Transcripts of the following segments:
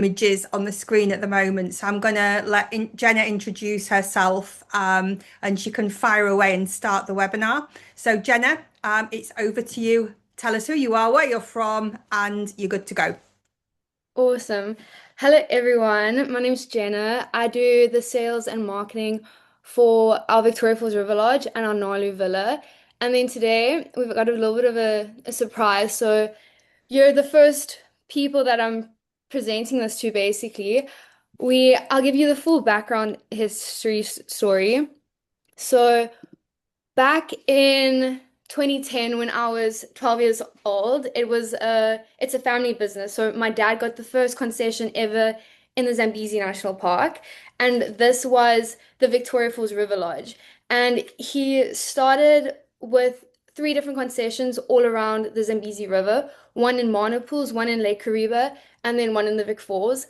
images on the screen at the moment. So I'm going to let Jenna introduce herself and she can fire away and start the webinar. So Jenna, it's over to you. Tell us who you are, where you're from, and you're good to go. Awesome. Hello, everyone. My name's Jenna. I do the sales and marketing for our Victoria Falls River Lodge and our Nalu Villa. And then today we've got a little bit of a surprise. So you're the first people that I'm presenting this to, basically. I'll give you the full background history story. So back in 2010, when I was 12 years old, it's a family business. So my dad got the first concession ever in the Zambezi National Park, and this was the Victoria Falls River Lodge. And he started with three different concessions all around the Zambezi River, one in Mana Pools, one in Lake Kariba, and then one in the Vic Falls.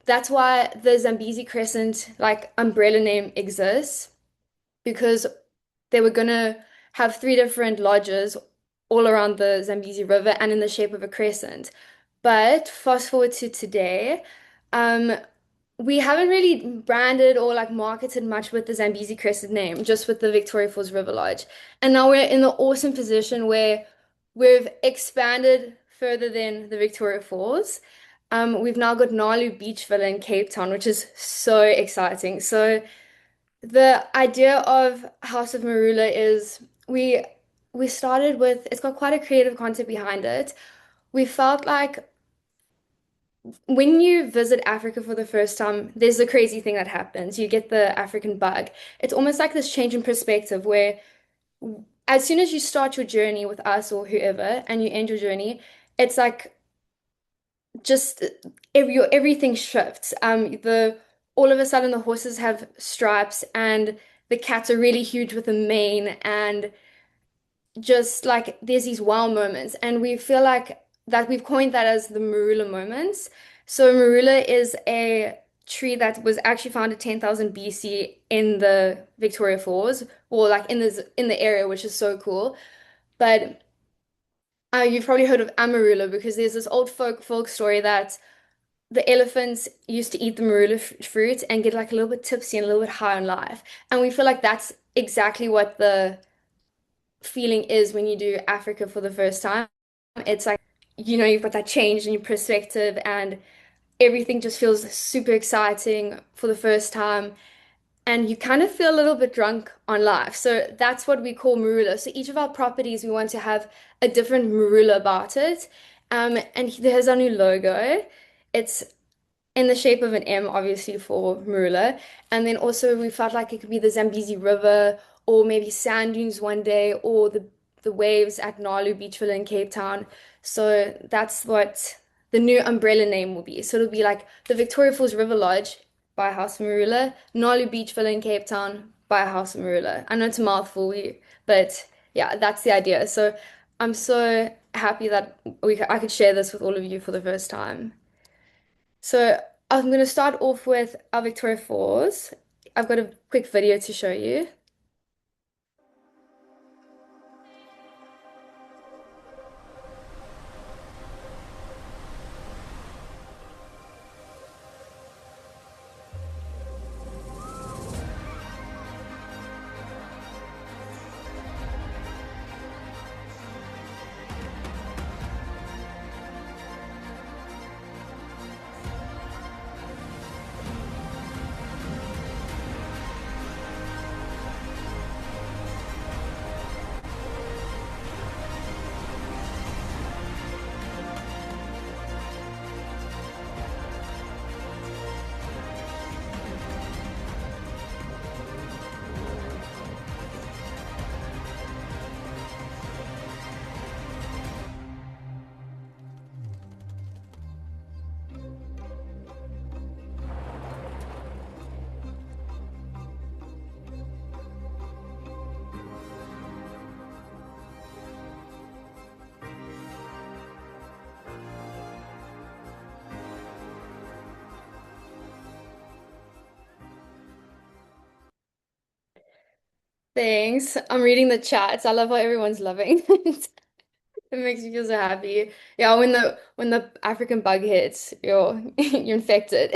That's why the Zambezi Crescent, like umbrella name, exists because they were gonna have three different lodges all around the Zambezi River and in the shape of a crescent. But fast forward to today, um, we haven't really branded or like marketed much with the Zambezi Crescent name, just with the Victoria Falls River Lodge. And now we're in the awesome position where we've expanded further than the Victoria Falls. We've now got Nalu Beach Villa in Cape Town, which is so exciting. So the idea of House of Marula is we started with it's got quite a creative concept behind it. We felt like when you visit Africa for the first time, there's a crazy thing that happens. You get the African bug. It's almost like this change in perspective where as soon as you start your journey with us or whoever and you end your journey, it's like just everything shifts. The all of a sudden the horses have stripes and the cats are really huge with a mane and just like there's these wow moments and we feel like that we've coined that as the Marula moments. So Marula is a tree that was actually found at 10,000 BC in the Victoria Falls or like in the area, which is so cool. But you've probably heard of Amarula because there's this old folk story that the elephants used to eat the marula fruit and get like a little bit tipsy and a little bit high on life. And we feel like that's exactly what the feeling is when you do Africa for the first time. It's like, you've got that change in your perspective and everything just feels super exciting for the first time. And you kind of feel a little bit drunk on life. So that's what we call Marula. So each of our properties, we want to have a different Marula about it. And there's our new logo. It's in the shape of an M, obviously for Marula. And then also we felt like it could be the Zambezi River or maybe sand dunes one day or the waves at Nalu Beach Villa in Cape Town. So that's what the new umbrella name will be. So it'll be like the Victoria Falls River Lodge by House of Marula, Nalu Beach Villa in Cape Town by House of Marula. I know it's a mouthful, but yeah, that's the idea. So I'm so happy that I could share this with all of you for the first time. So I'm going to start off with our Victoria Falls. I've got a quick video to show you. Thanks. I'm reading the chats. I love how everyone's loving it. It makes me feel so happy. Yeah, when the African bug hits, you're you're infected.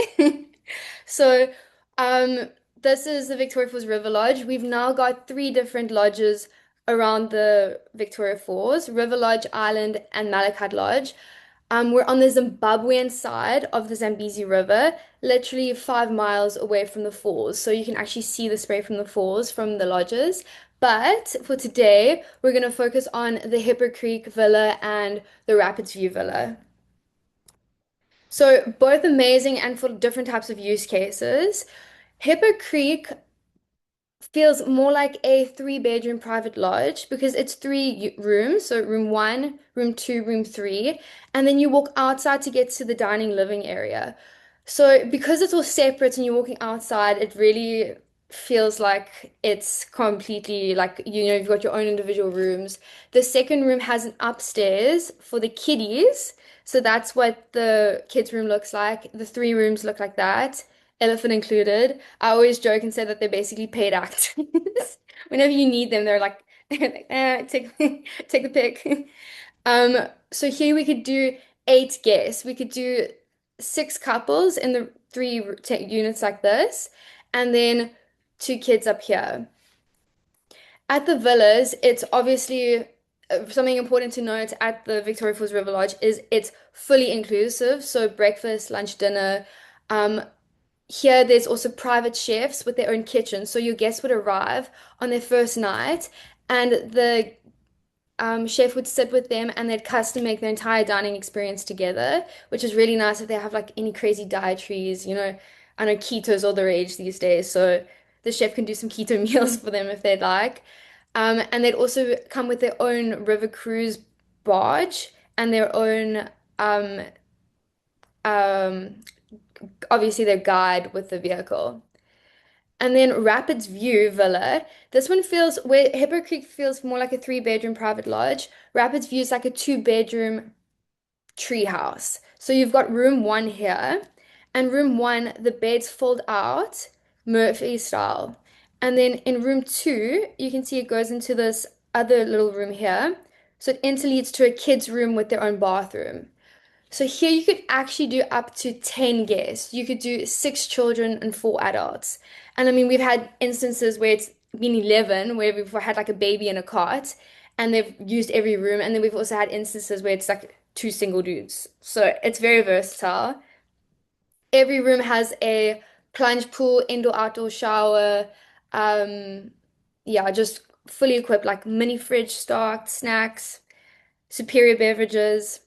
So, um, this is the Victoria Falls River Lodge. We've now got three different lodges around the Victoria Falls: River Lodge, Island, and Malachite Lodge. We're on the Zimbabwean side of the Zambezi River, literally 5 miles away from the falls. So you can actually see the spray from the falls from the lodges. But for today, we're going to focus on the Hippo Creek Villa and the Rapids View Villa. So both amazing and for different types of use cases. Hippo Creek feels more like a three-bedroom private lodge because it's three rooms. So room one, room two, room three, and then you walk outside to get to the dining living area. So because it's all separate and you're walking outside, it really feels like it's completely like, you've got your own individual rooms. The second room has an upstairs for the kiddies. So that's what the kids' room looks like. The three rooms look like that, elephant included. I always joke and say that they're basically paid actors. Whenever you need them, they're like, take take the pick. So here we could do 8 guests. We could do 6 couples in the three units like this, and then 2 kids up here. At the villas, it's obviously something important to note at the Victoria Falls River Lodge is it's fully inclusive. So breakfast, lunch, dinner. Um, Here, there's also private chefs with their own kitchen. So your guests would arrive on their first night, and the chef would sit with them and they'd custom make their entire dining experience together, which is really nice if they have like any crazy dietaries. I know keto's all the rage these days, so the chef can do some keto meals for them if they'd like. And they'd also come with their own river cruise barge and their own um, um, obviously their guide with the vehicle. And then Rapids View Villa. This one feels where Hippo Creek feels more like a three-bedroom private lodge. Rapids View is like a two-bedroom tree house. So you've got room one here, and room one, the beds fold out, Murphy style. And then in room two, you can see it goes into this other little room here. So it interleads to a kid's room with their own bathroom. So here you could actually do up to 10 guests. You could do 6 children and 4 adults. And I mean, we've had instances where it's been 11, where we've had like a baby in a cot and they've used every room. And then we've also had instances where it's like 2 single dudes. So it's very versatile. Every room has a plunge pool, indoor-outdoor shower. Um, yeah, just fully equipped, like mini fridge stocked, snacks, superior beverages.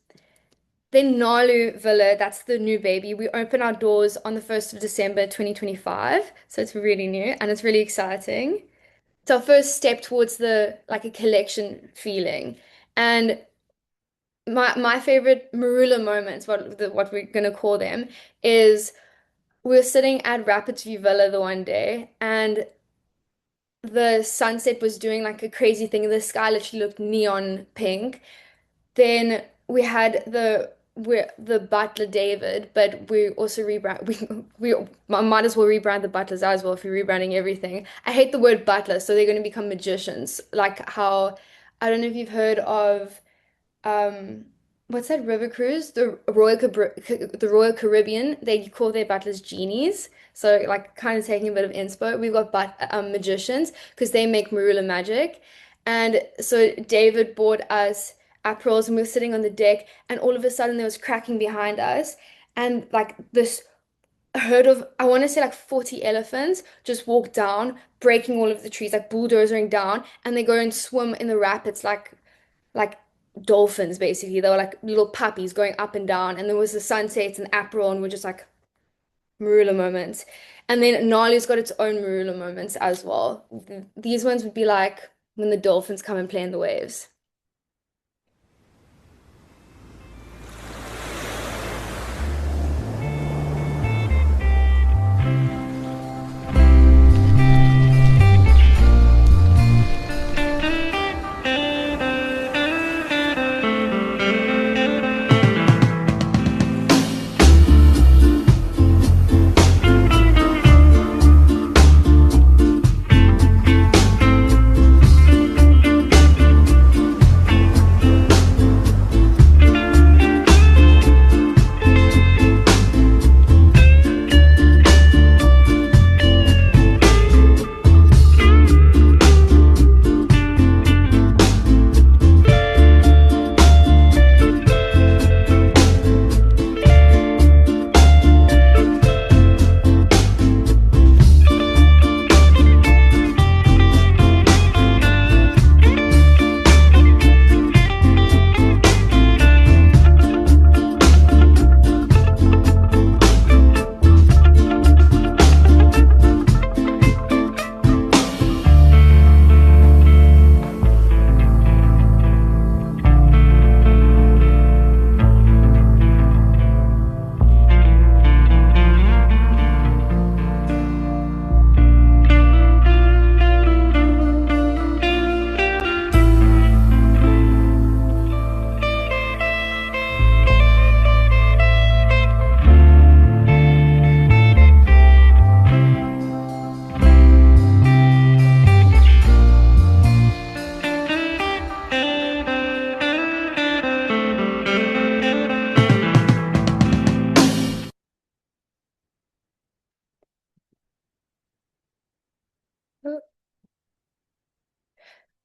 Then Nalu Villa, that's the new baby. We open our doors on the 1st of December 2025. So it's really new and it's really exciting. It's our first step towards the like a collection feeling. And my favorite Marula moments, what we're gonna call them, is we were sitting at Rapids View Villa the one day and the sunset was doing like a crazy thing. The sky literally looked neon pink. Then we had the butler David, but we also rebrand we might as well rebrand the butlers as well if we're rebranding everything. I hate the word butler, so they're going to become magicians. Like how I don't know if you've heard of um what's that river cruise? The Royal Caribbean. They call their butlers genies. So like kind of taking a bit of inspo. We've got magicians because they make Marula magic. And so David bought us aprils and we were sitting on the deck and all of a sudden there was cracking behind us and like this herd of I want to say like 40 elephants just walked down, breaking all of the trees, like bulldozering down, and they go and swim in the rapids like dolphins basically. They were like little puppies going up and down, and there was the sunsets and April, and we're just like Marula moments. And then Nali's got its own Marula moments as well. These ones would be like when the dolphins come and play in the waves.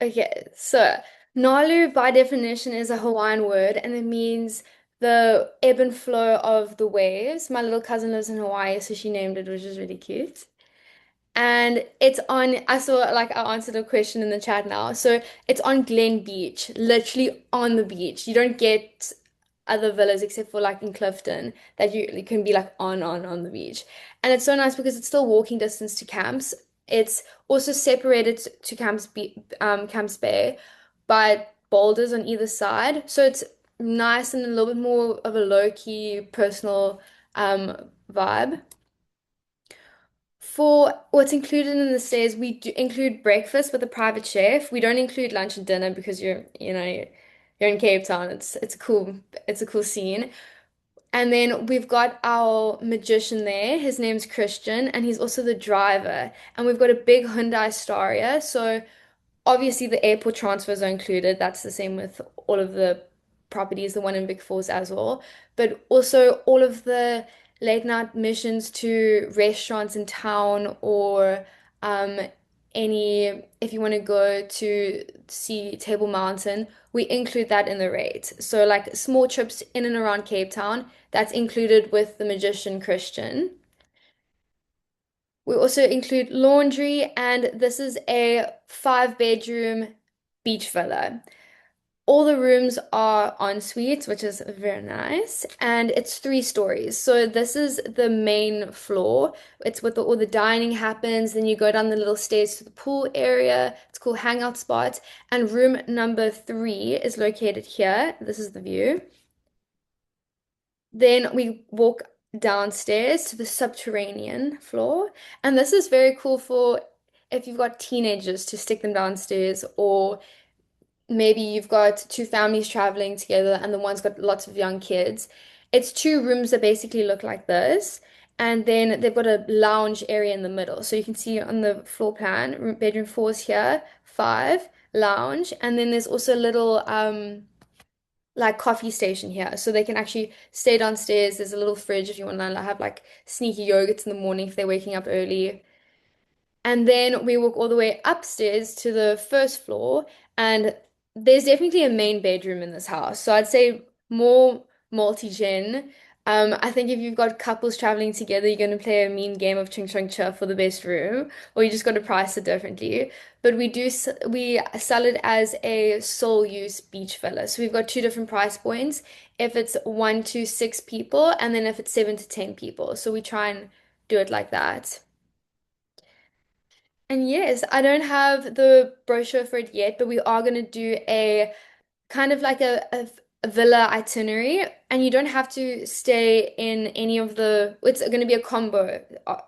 Okay, so Nalu by definition is a Hawaiian word and it means the ebb and flow of the waves. My little cousin lives in Hawaii, so she named it, which is really cute. And it's on, I saw like I answered a question in the chat now. So it's on Glen Beach, literally on the beach. You don't get other villas except for like in Clifton that you can be like on the beach. And it's so nice because it's still walking distance to camps. It's also separated to Camps Bay by boulders on either side. So it's nice and a little bit more of a low-key personal vibe. For what's included in the stays, we do include breakfast with a private chef. We don't include lunch and dinner because you're in Cape Town. It's a cool scene. And then we've got our magician there. His name's Christian, and he's also the driver. And we've got a big Hyundai Staria. So obviously, the airport transfers are included. That's the same with all of the properties, the one in Big Falls as well. But also all of the late night missions to restaurants in town or um, if you want to go to see Table Mountain, we include that in the rate. So like small trips in and around Cape Town, that's included with the magician Christian. We also include laundry, and this is a 5 bedroom beach villa. All the rooms are en suites, which is very nice, and it's 3 stories. So this is the main floor. It's where all the dining happens. Then you go down the little stairs to the pool area. It's called hangout spot. And room number 3 is located here. This is the view. Then we walk downstairs to the subterranean floor. And this is very cool for if you've got teenagers to stick them downstairs, or maybe you've got two families traveling together and the one's got lots of young kids. It's 2 rooms that basically look like this. And then they've got a lounge area in the middle. So you can see on the floor plan, bedroom 4 is here, 5, lounge. And then there's also a little like coffee station here, so they can actually stay downstairs. There's a little fridge if you want to have like sneaky yogurts in the morning if they're waking up early. And then we walk all the way upstairs to the first floor, and there's definitely a main bedroom in this house. So I'd say more multi-gen. I think if you've got couples traveling together, you're going to play a mean game of Ching Chong Cha for the best room, or you just got to price it differently. But we sell it as a sole use beach villa. So we've got 2 different price points. If it's 1 to 6 people, and then if it's 7 to 10 people. So we try and do it like that. And yes, I don't have the brochure for it yet, but we are going to do a kind of like a villa itinerary, and you don't have to stay in any of it's going to be a combo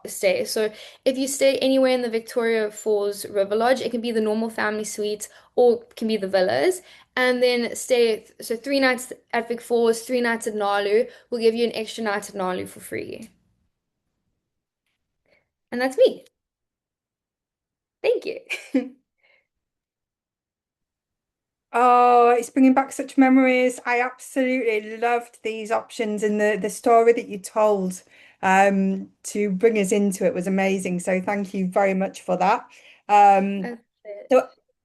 stay. So if you stay anywhere in the Victoria Falls River Lodge, it can be the normal family suites or it can be the villas. And then so 3 nights at Vic Falls, 3 nights at Nalu. We'll give you an extra night at Nalu for free. And that's me. Thank you. Oh, it's bringing back such memories. I absolutely loved these options, and the story that you told to bring us into it was amazing. So thank you very much for that. Um, That's it. so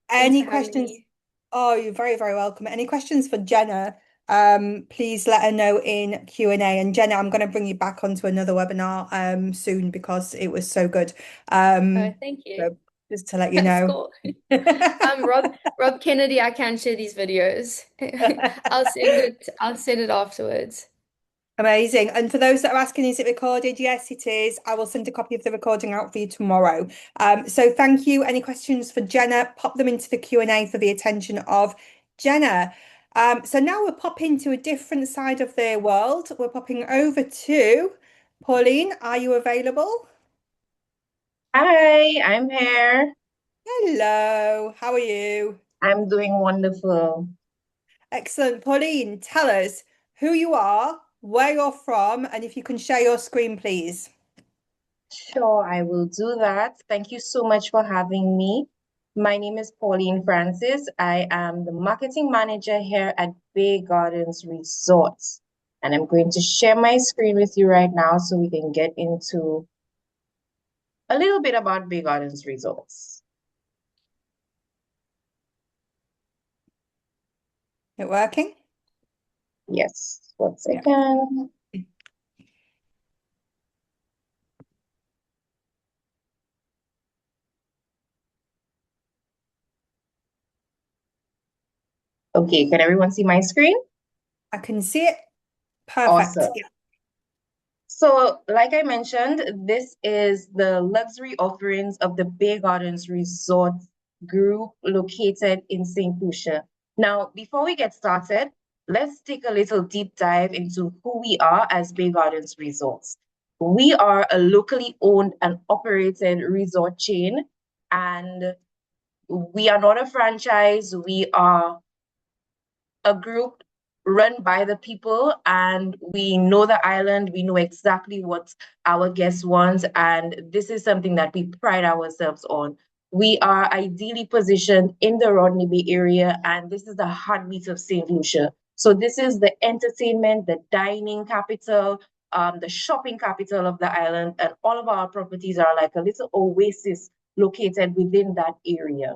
Thanks any for having questions? me. Oh, you're very, very welcome. Any questions for Jenna? Please let her know in Q&A. And Jenna, I'm going to bring you back onto another webinar soon because it was so good. Oh, Um, thank you. so just to let you That's know. cool. Rob Kennedy, I can share these videos. I'll send it afterwards. Amazing. And for those that are asking, is it recorded? Yes, it is. I will send a copy of the recording out for you tomorrow. So thank you. Any questions for Jenna? Pop them into the Q&A for the attention of Jenna. So now we're popping to a different side of the world. We're popping over to Pauline. Are you available? Hi, I'm here. Hello. How are you? I'm doing wonderful. Excellent. Pauline, tell us who you are, where you're from, and if you can share your screen, please. Sure, I will do that. Thank you so much for having me. My name is Pauline Francis. I am the marketing manager here at Bay Gardens Resorts. And I'm going to share my screen with you right now so we can get into a little bit about Bay Gardens Resorts. It working? Yes, 1 Yeah. second. Okay, can everyone see my screen? I can see it. Perfect. Awesome. Yeah. So, like I mentioned, this is the luxury offerings of the Bay Gardens Resort Group located in St. Lucia. Now, before we get started, let's take a little deep dive into who we are as Bay Gardens Resorts. We are a locally owned and operated resort chain, and we are not a franchise. We are a group run by the people, and we know the island. We know exactly what our guests want, and this is something that we pride ourselves on. We are ideally positioned in the Rodney Bay area, and this is the heartbeat of St. Lucia. So this is the entertainment, the dining capital, the shopping capital of the island, and all of our properties are like a little oasis located within that area.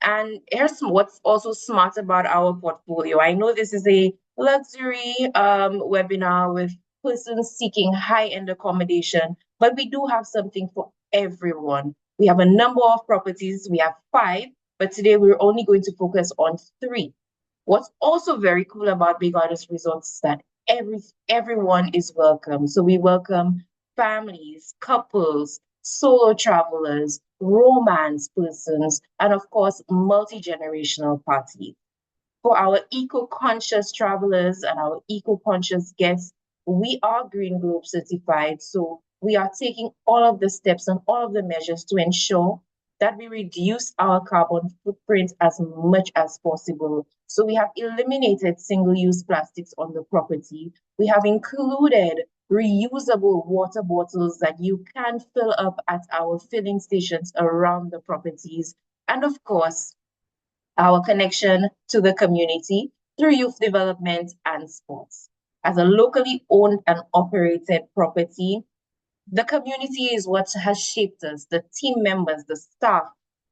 And here's what's also smart about our portfolio. I know this is a luxury webinar with persons seeking high-end accommodation, but we do have something for everyone. We have a number of properties. We have 5, but today we're only going to focus on 3. What's also very cool about Big Artist Resorts is that everyone is welcome. So we welcome families, couples, solo travelers, romance persons, and of course, multi-generational parties. For our eco-conscious travelers and our eco-conscious guests, we are Green Globe certified. So we are taking all of the steps and all of the measures to ensure that we reduce our carbon footprint as much as possible. So we have eliminated single-use plastics on the property. We have included reusable water bottles that you can fill up at our filling stations around the properties. And of course, our connection to the community through youth development and sports. As a locally owned and operated property, the community is what has shaped us. The team members, the staff,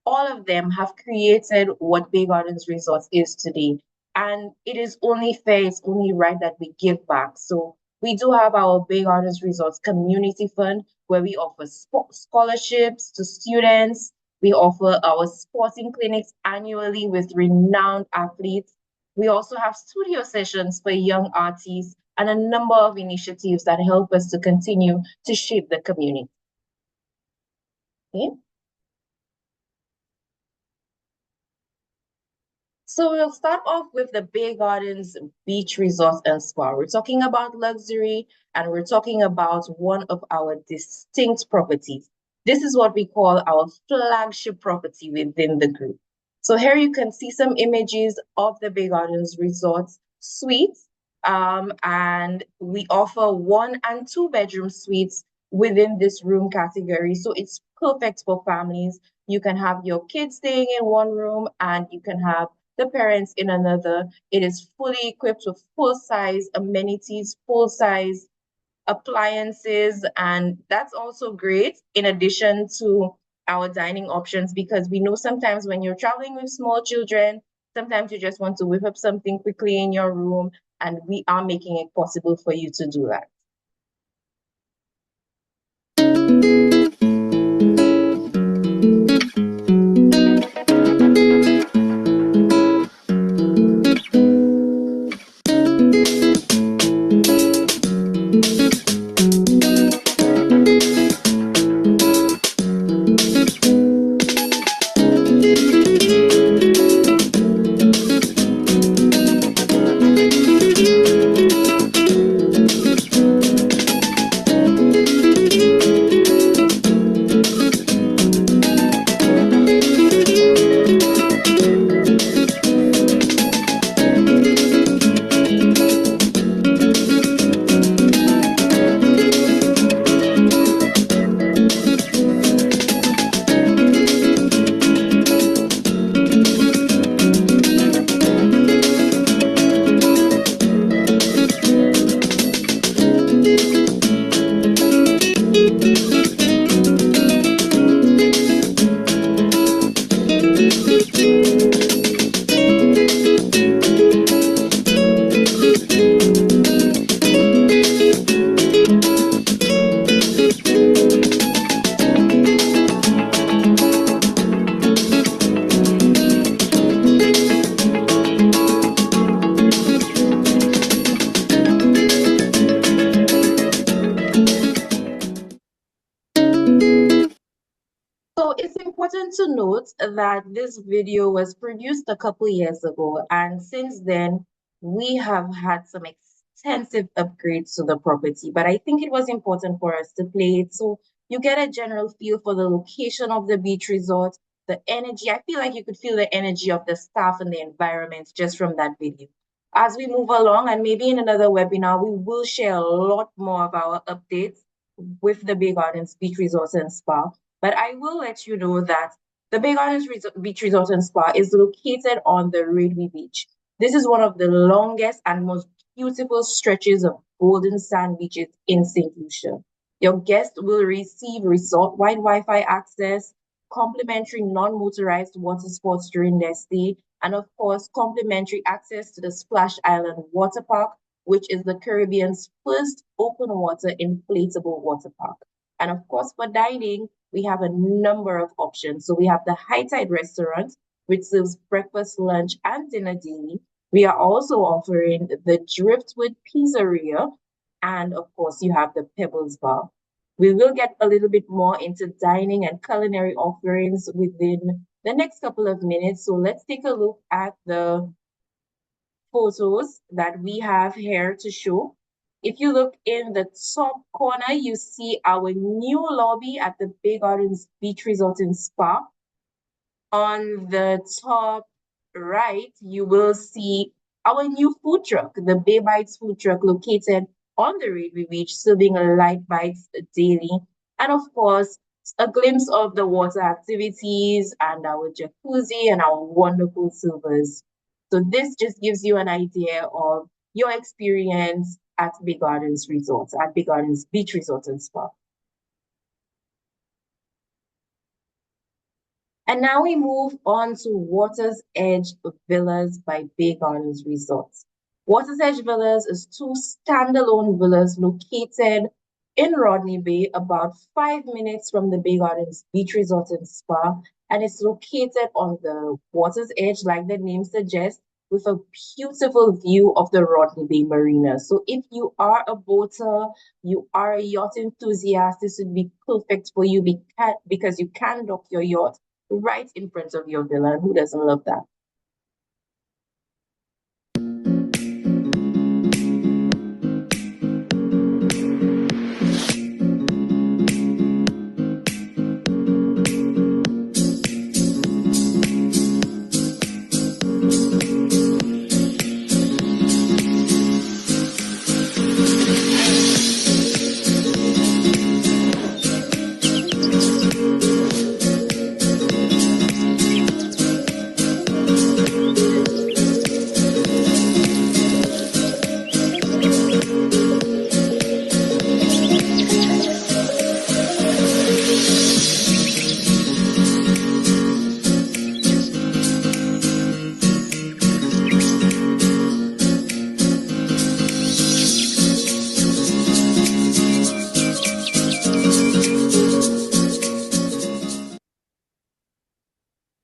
all of them have created what Bay Gardens Resorts is today. And it is only fair, it's only right that we give back. So we do have our Bay Gardens Resorts Community Fund where we offer scholarships to students. We offer our sporting clinics annually with renowned athletes. We also have studio sessions for young artists and a number of initiatives that help us to continue to shape the community. Okay. So we'll start off with the Bay Gardens Beach Resort and Spa. We're talking about luxury, and we're talking about one of our distinct properties. This is what we call our flagship property within the group. So here you can see some images of the Bay Gardens Resort suites. And we offer 1 and 2 bedroom suites within this room category. So it's perfect for families. You can have your kids staying in one room and you can have the parents in another. It is fully equipped with full-size amenities, full-size appliances, and that's also great in addition to our dining options, because we know sometimes when you're traveling with small children, sometimes you just want to whip up something quickly in your room, and we are making it possible for you to do that. So it's important to note that this video was produced a couple years ago, and since then we have had some extensive upgrades to the property. But I think it was important for us to play it so you get a general feel for the location of the beach resort, the energy. I feel like you could feel the energy of the staff and the environment just from that video. As we move along, and maybe in another webinar, we will share a lot more of our updates with the Bay Gardens Beach Resort and Spa. But I will let you know that the Bay Gardens Beach Resort and Spa is located on the Railway Beach. This is one of the longest and most beautiful stretches of golden sand beaches in St. Lucia. Your guests will receive resort-wide Wi-Fi access, complimentary non-motorized water sports during their stay, and of course, complimentary access to the Splash Island Water Park, which is the Caribbean's first open water inflatable water park. And of course, for dining, we have a number of options. So we have the High Tide Restaurant, which serves breakfast, lunch, and dinner daily. We are also offering the Driftwood Pizzeria, and of course, you have the Pebbles Bar. We will get a little bit more into dining and culinary offerings within the next couple of minutes. So let's take a look at the photos that we have here to show. If you look in the top corner, you see our new lobby at the Bay Gardens Beach Resort and Spa. On the top right, you will see our new food truck, the Bay Bites food truck, located on the Railway Beach, serving light bites daily. And of course, a glimpse of the water activities and our jacuzzi and our wonderful silvers. So this just gives you an idea of your experience at Bay Gardens Resort, at Bay Gardens Beach Resort and Spa. And now we move on to Water's Edge Villas by Bay Gardens Resorts. Water's Edge Villas is two standalone villas located in Rodney Bay, about 5 minutes from the Bay Gardens Beach Resort and Spa, and it's located on the water's edge, like the name suggests, with a beautiful view of the Rodney Bay Marina. So if you are a boater, you are a yacht enthusiast, this would be perfect for you because you can dock your yacht right in front of your villa. Who doesn't love that?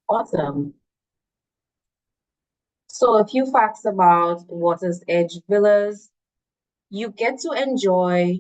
Awesome. So a few facts about Water's Edge Villas. You get to enjoy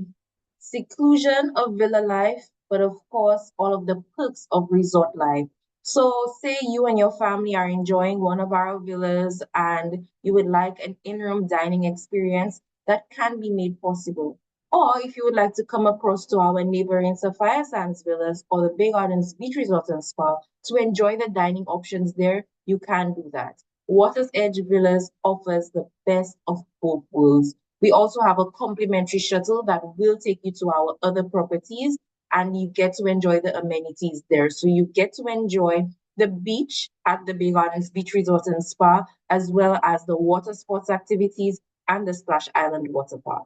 seclusion of villa life, but of course, all of the perks of resort life. So, say you and your family are enjoying one of our villas and you would like an in-room dining experience that can be made possible. Or if you would like to come across to our neighboring Sapphire Sands villas or the Bay Gardens Beach Resort and Spa to enjoy the dining options there, you can do that. Water's Edge Villas offers the best of both worlds. We also have a complimentary shuttle that will take you to our other properties, and you get to enjoy the amenities there. So you get to enjoy the beach at the Bay Gardens Beach Resort and Spa, as well as the water sports activities and the Splash Island Water Park.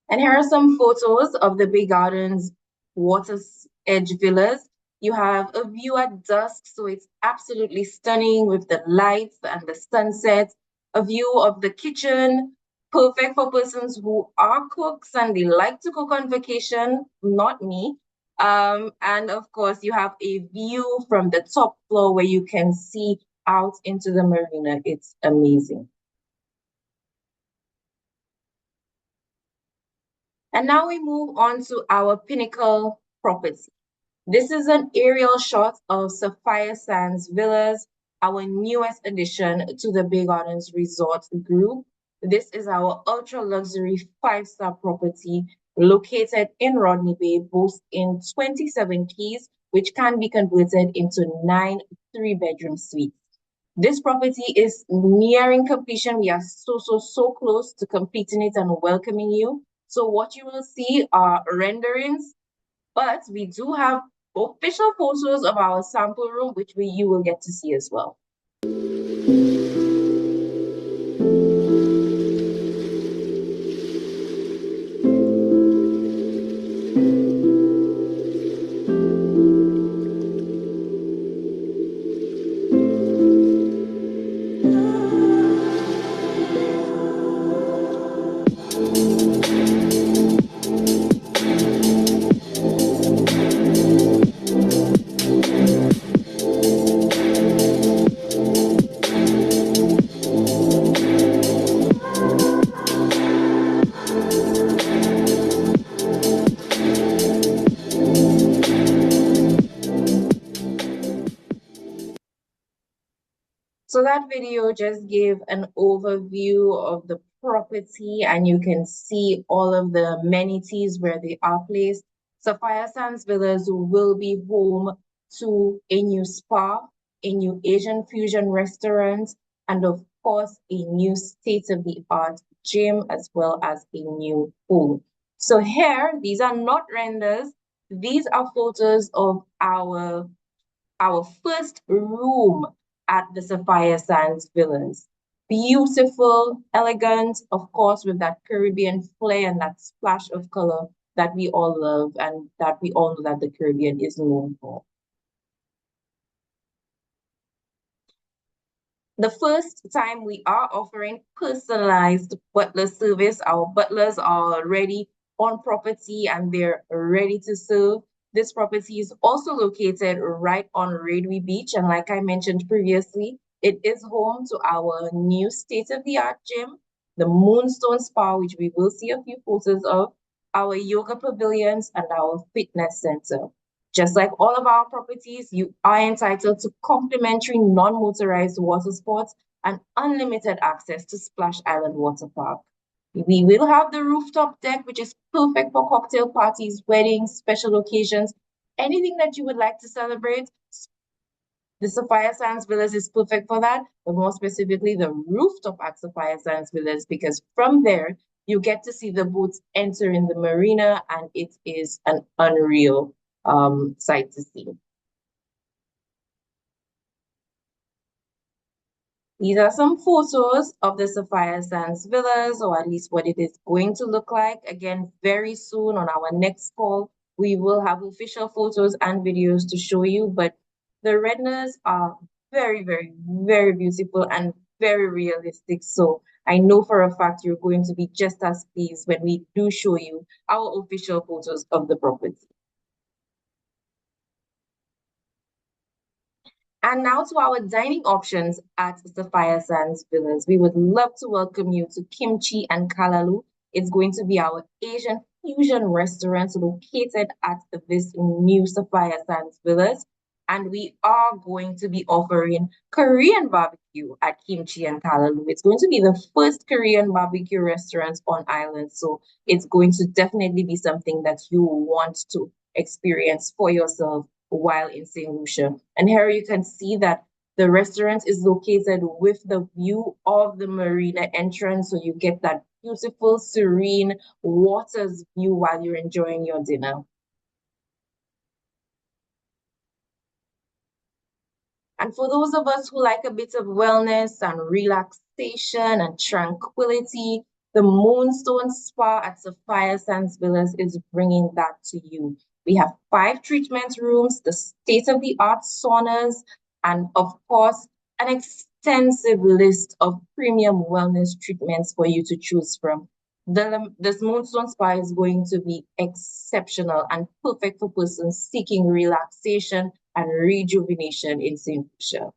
And here are some photos of the Bay Gardens Water's Edge Villas. You have a view at dusk, so it's absolutely stunning with the lights and the sunset. A view of the kitchen, perfect for persons who are cooks and they like to cook on vacation, not me. And of course, you have a view from the top floor where you can see out into the marina. It's amazing. And now we move on to our pinnacle property. This is an aerial shot of Sapphire Sands Villas, our newest addition to the Bay Gardens Resort Group. This is our ultra luxury 5-star property located in Rodney Bay, boasting 27 keys, which can be converted into 9 3-bedroom suites. This property is nearing completion. We are so close to completing it and welcoming you. So what you will see are renderings, but we do have official photos of our sample room, which you will get to see as well. So that video just gave an overview of the property, and you can see all of the amenities where they are placed. Sapphire Sands Villas will be home to a new spa, a new Asian fusion restaurant, and of course, a new state-of-the-art gym, as well as a new pool. So here, these are not renders. These are photos of our first room at the Sapphire Sands Villas. Beautiful, elegant, of course, with that Caribbean flair and that splash of color that we all love and that we all know that the Caribbean is known for. The first time we are offering personalized butler service. Our butlers are already on property and they're ready to serve. This property is also located right on Radway Beach. And like I mentioned previously, it is home to our new state-of-the-art gym, the Moonstone Spa, which we will see a few photos of, our yoga pavilions, and our fitness center. Just like all of our properties, you are entitled to complimentary non-motorized water sports and unlimited access to Splash Island Water Park. We will have the rooftop deck, which is perfect for cocktail parties, weddings, special occasions, anything that you would like to celebrate. The Sapphire Sands Villas is perfect for that, but more specifically, the rooftop at Sapphire Sands Villas, because from there, you get to see the boats enter in the marina, and it is an unreal sight to see. These are some photos of the Sapphire Sands Villas, or at least what it is going to look like. Again, very soon on our next call, we will have official photos and videos to show you, but the renders are very beautiful and very realistic. So I know for a fact you're going to be just as pleased when we do show you our official photos of the property. And now to our dining options at Sapphire Sands Villas. We would love to welcome you to Kimchi and Kalalu. It's going to be our Asian fusion restaurant located at this new Sapphire Sands Villas. And we are going to be offering Korean barbecue at Kimchi and Kalalu. It's going to be the first Korean barbecue restaurant on island. So it's going to definitely be something that you want to experience for yourself while in St. Lucia. And here you can see that the restaurant is located with the view of the marina entrance. So you get that beautiful, serene waters view while you're enjoying your dinner. And for those of us who like a bit of wellness and relaxation and tranquility, the Moonstone Spa at Sapphire Sands Villas is bringing that to you. We have 5 treatment rooms, the state-of-the-art saunas, and of course, an extensive list of premium wellness treatments for you to choose from. This Moonstone Spa is going to be exceptional and perfect for persons seeking relaxation and rejuvenation in St. Lucia.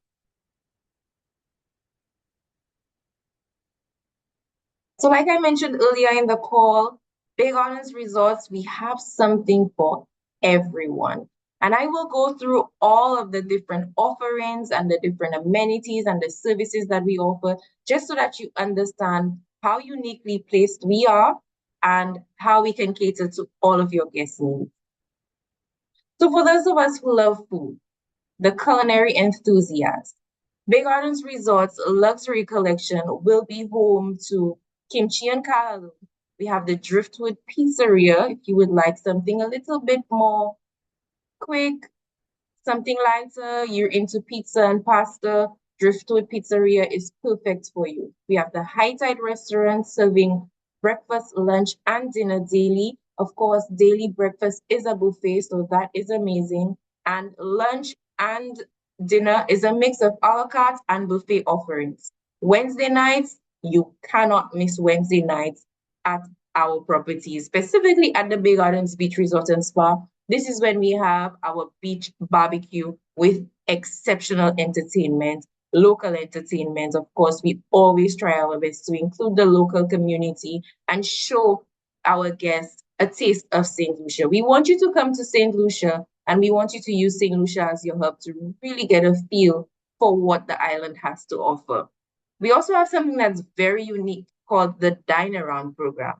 So like I mentioned earlier in the call, Bay Gardens Resorts, we have something for everyone. And I will go through all of the different offerings and the different amenities and the services that we offer, just so that you understand how uniquely placed we are and how we can cater to all of your guest needs. So for those of us who love food, the culinary enthusiasts, Bay Gardens Resorts luxury collection will be home to kimchi and kalaloo. We have the Driftwood Pizzeria if you would like something a little bit more quick, something lighter, you're into pizza and pasta, Driftwood Pizzeria is perfect for you. We have the High Tide Restaurant serving breakfast, lunch, and dinner daily. Of course, daily breakfast is a buffet, so that is amazing. And lunch and dinner is a mix of a la carte and buffet offerings. Wednesday nights, you cannot miss Wednesday nights at our properties, specifically at the Bay Gardens Beach Resort and Spa. This is when we have our beach barbecue with exceptional entertainment, local entertainment. Of course, we always try our best to include the local community and show our guests a taste of St. Lucia. We want you to come to St. Lucia and we want you to use St. Lucia as your hub to really get a feel for what the island has to offer. We also have something that's very unique called the Dine Around program.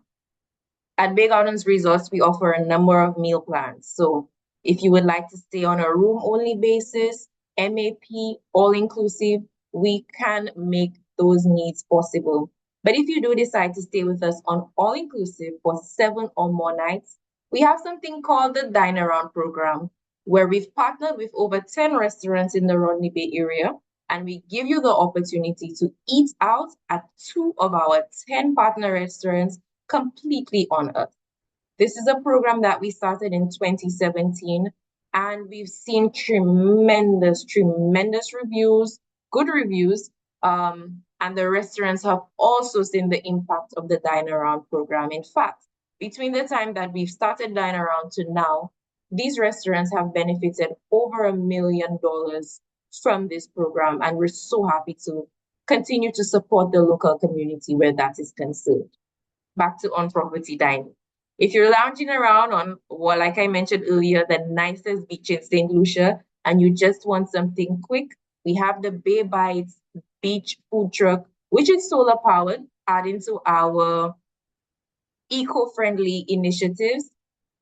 At Bay Gardens Resorts, we offer a number of meal plans. So if you would like to stay on a room-only basis, MAP, all-inclusive, we can make those needs possible. But if you do decide to stay with us on all-inclusive for 7 or more nights, we have something called the Dine Around program, where we've partnered with over 10 restaurants in the Rodney Bay area, and we give you the opportunity to eat out at 2 of our 10 partner restaurants completely on us. This is a program that we started in 2017, and we've seen tremendous, tremendous reviews, good reviews. And the restaurants have also seen the impact of the Dine Around program. In fact, between the time that we've started Dine Around to now, these restaurants have benefited over $1 million from this program, and we're so happy to continue to support the local community where that is concerned. Back to on-property dining. If you're lounging around on, well, like I mentioned earlier, the nicest beach in St. Lucia, and you just want something quick, we have the Bay Bites Beach Food Truck, which is solar powered, adding to our eco-friendly initiatives,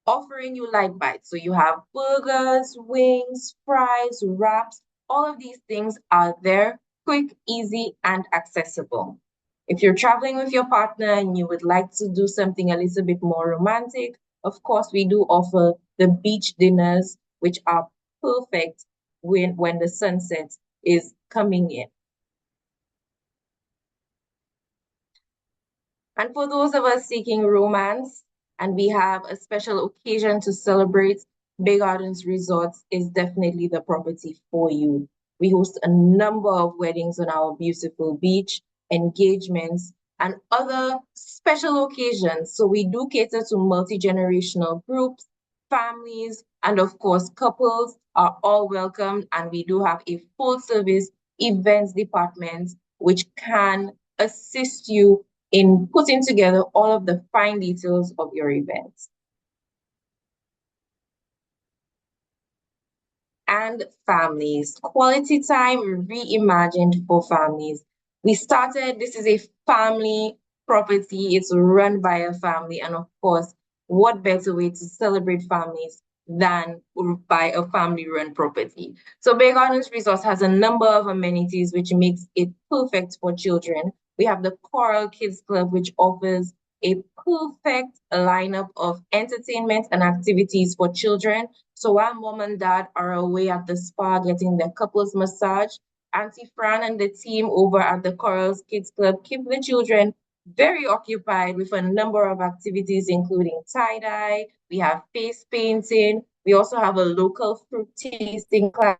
offering you light bites. So you have burgers, wings, fries, wraps, all of these things are there, quick, easy, and accessible. If you're traveling with your partner and you would like to do something a little bit more romantic, of course, we do offer the beach dinners, which are perfect when the sunset is coming in. And for those of us seeking romance, and we have a special occasion to celebrate, Bay Gardens Resorts is definitely the property for you. We host a number of weddings on our beautiful beach, engagements, and other special occasions. So we do cater to multi-generational groups, families, and of course, couples are all welcome. And we do have a full service events department, which can assist you in putting together all of the fine details of your events. And families, quality time reimagined for families. This is a family property, it's run by a family, and of course, what better way to celebrate families than by a family-run property. So Bay Gardens Resort has a number of amenities which makes it perfect for children. We have the Coral Kids Club, which offers a perfect lineup of entertainment and activities for children. So while mom and dad are away at the spa getting their couples massage, Auntie Fran and the team over at the Corals Kids Club keep the children very occupied with a number of activities, including tie-dye, we have face painting, we also have a local fruit tasting class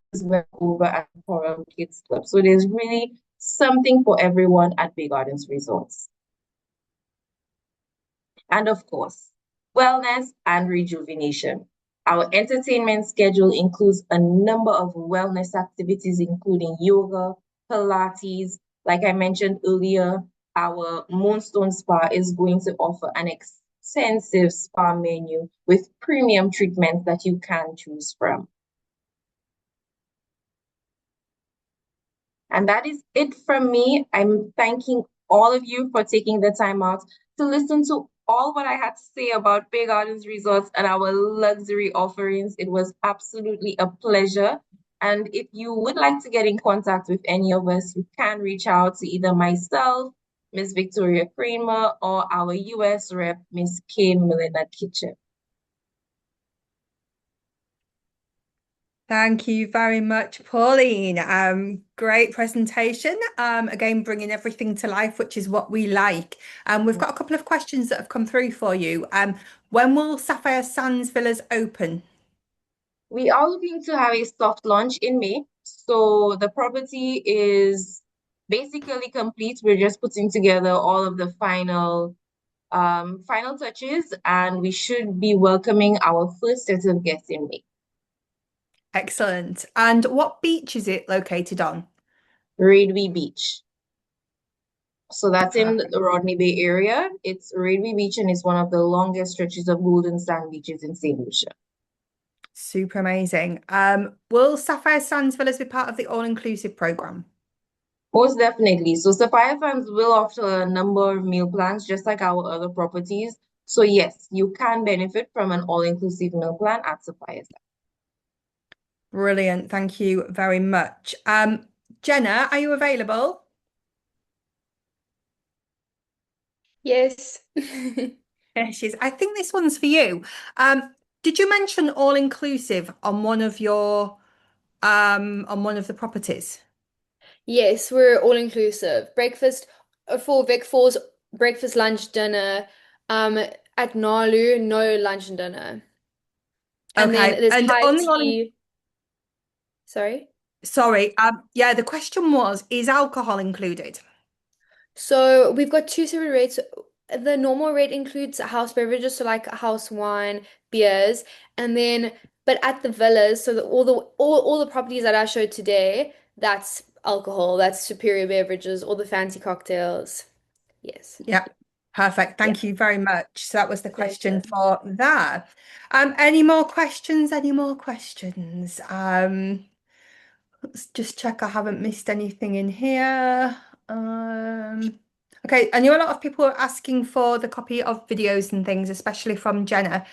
over at the Coral Kids Club. So there's really something for everyone at Bay Gardens Resorts. And of course, wellness and rejuvenation. Our entertainment schedule includes a number of wellness activities, including yoga, Pilates. Like I mentioned earlier, our Moonstone Spa is going to offer an extensive spa menu with premium treatments that you can choose from. And that is it from me. I'm thanking all of you for taking the time out to listen to all what I had to say about Bay Gardens Resorts and our luxury offerings. It was absolutely a pleasure. And if you would like to get in contact with any of us, you can reach out to either myself, Miss Victoria Kramer, or our US rep, Miss Kay Milner Kitchen. Thank you very much, Pauline. Great presentation. Again, bringing everything to life, which is what we like. We've got a couple of questions that have come through for you. When will Sapphire Sands Villas open? We are looking to have a soft launch in May. So the property is basically complete. We're just putting together all of the final touches, and we should be welcoming our first set of guests in May. Excellent. And what beach is it located on? Radwe Beach. So that's in Perfect. the Rodney Bay area. It's Radwe Beach, and it's one of the longest stretches of golden sand beaches in St. Lucia. Super amazing. Will Sapphire Sands Villas be part of the all-inclusive program? Most definitely. So Sapphire Funds will offer a number of meal plans, just like our other properties. So yes, you can benefit from an all-inclusive meal plan at Sapphire. Brilliant. Thank you very much. Jenna, are you available? Yes. There she is. I think this one's for you. Did you mention all-inclusive on one of your on one of the properties? Yes, we're all inclusive. Breakfast for Vic Falls, breakfast, lunch, dinner. Um, at Nalu, no lunch and dinner. And then Okay. there's And high on the all tea. Sorry. sorry, yeah, the question was, is alcohol included? So we've got two separate rates. The normal rate includes house beverages, so like house wine, beers, and then but at the villas, so all the properties that I showed today, that's alcohol, that's superior beverages, all the fancy cocktails. Yes. Yeah. Perfect. Yeah. Thank you very much. So that was the question Pleasure. for that. Any more questions? Any more questions? Let's just check I haven't missed anything in here. Okay, I know a lot of people are asking for the copy of videos and things, especially from Jenna.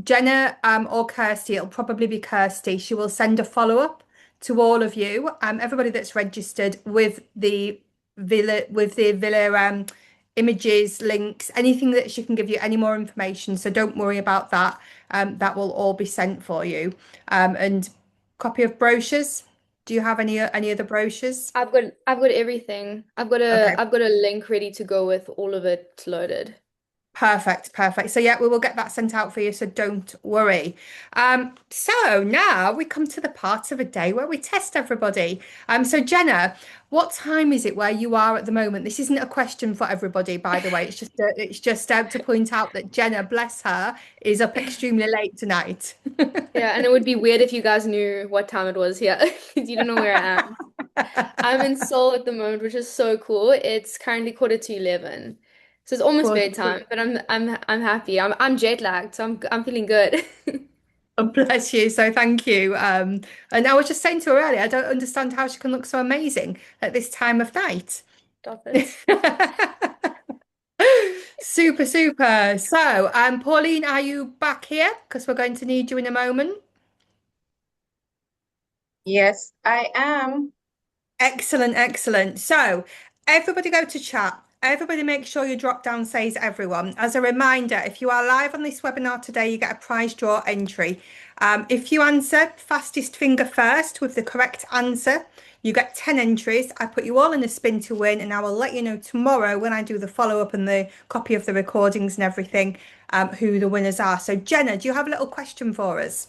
Jenna or Kirsty, it'll probably be Kirsty. She will send a follow-up to all of you, everybody that's registered with the villa images, links, anything that she can give you, any more information. So don't worry about that. That will all be sent for you. And copy of brochures. Do you have any other brochures? I've got everything. Okay, I've got a link ready to go with all of it loaded. perfect, perfect. So yeah, we will get that sent out for you, so don't worry. So now we come to the part of a day where we test everybody. So Jenna, what time is it where you are at the moment? This isn't a question for everybody, by the way. It's just to point out that Jenna, bless her, is up extremely late tonight. Yeah, and it would be weird if you guys knew what time it was here because you don't know where I am. I'm in Seoul at the moment, which is so cool. It's currently 11:15. So it's almost Cool. bedtime, but I'm happy. I'm jet lagged, so I'm feeling good. Oh, bless you. So thank you. And I was just saying to her earlier, I don't understand how she can look so amazing at this time of night. Stop it. Super, super. So, Pauline, are you back here? Because we're going to need you in a moment. Yes, I am. Excellent, excellent. So, everybody go to chat. Everybody make sure your drop down says everyone. As a reminder, if you are live on this webinar today, you get a prize draw entry. If you answer fastest finger first with the correct answer, you get 10 entries. I put you all in a spin to win, and I will let you know tomorrow when I do the follow up and the copy of the recordings and everything, who the winners are. So, Jenna, do you have a little question for us?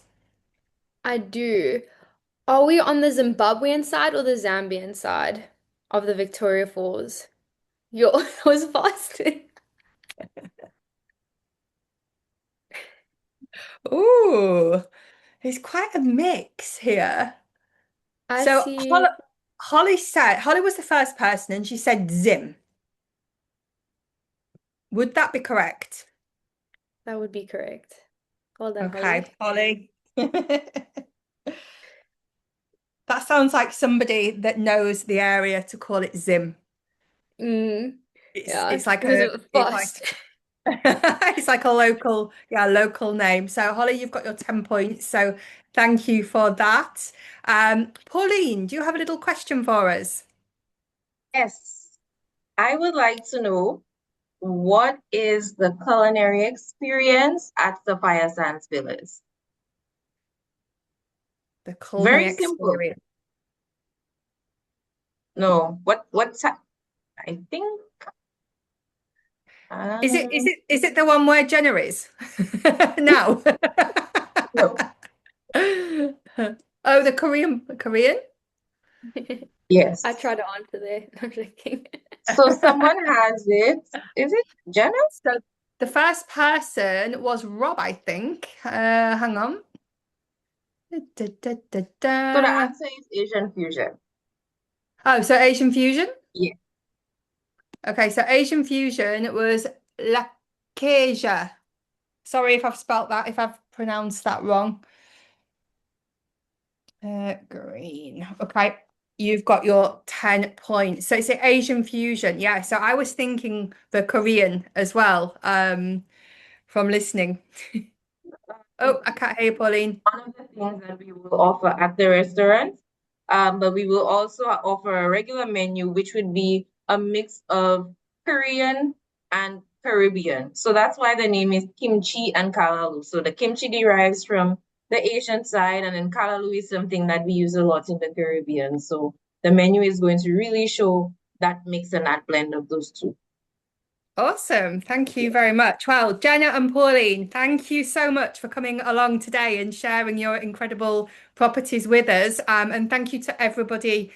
I do. Are we on the Zimbabwean side or the Zambian side of the Victoria Falls? Was fast. Ooh, there's quite a mix here. I So see. Holly was the first person and she said Zim. Would that be correct? That would be correct. Well done, Okay, Holly. Polly. That sounds like somebody that knows the area to call it Zim. Mm, It's yeah, it's like it was a a bit it's like fast. it's like a local name. So Holly, you've got your 10 points. So thank you for that. Pauline, do you have a little question for us? Yes, I would like to know what is the culinary experience at Sophia Sands Villas? The culinary Very simple. experience. No, I think um Is it the one where Jenna is? Now. no. Oh, the Korean? I Yes. tried to answer there. I'm joking. So someone has it. Is it Jenna? So the first person was Rob, I think. Hang on. Da, da, da, So the da. answer is Asian fusion. Oh, so Asian fusion? Yeah. Okay, so Asian fusion was Lakesia. Sorry if I've spelt that, if I've pronounced that wrong. Green. Okay, you've got your 10 points. So it's the Asian fusion. Yeah, so I was thinking the Korean as well, from listening. Oh, I can't hear you, Pauline. One of the things that we will offer at the restaurant, but we will also offer a regular menu, which would be a mix of Korean and Caribbean. So that's why the name is kimchi and kalalu. So the kimchi derives from the Asian side, and then kalalu is something that we use a lot in the Caribbean. So the menu is going to really show that mix and that blend of those two. Awesome. Thank you very much. Well, Jenna and Pauline, thank you so much for coming along today and sharing your incredible properties with us. And thank you to everybody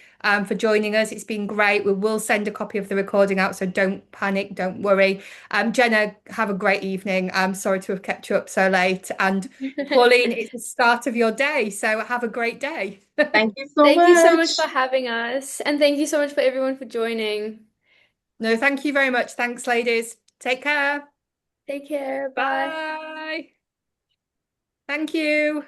for joining us. It's been great. We will send a copy of the recording out, so don't panic, don't worry. Jenna, have a great evening. I'm sorry to have kept you up so late. And Pauline, it's the start of your day, so have a great day. Thank you so Thank you so much for much. having us, and thank you so much for everyone for joining. No, thank you very much. Thanks, ladies. Take care. Take care. Bye. Bye. Thank you.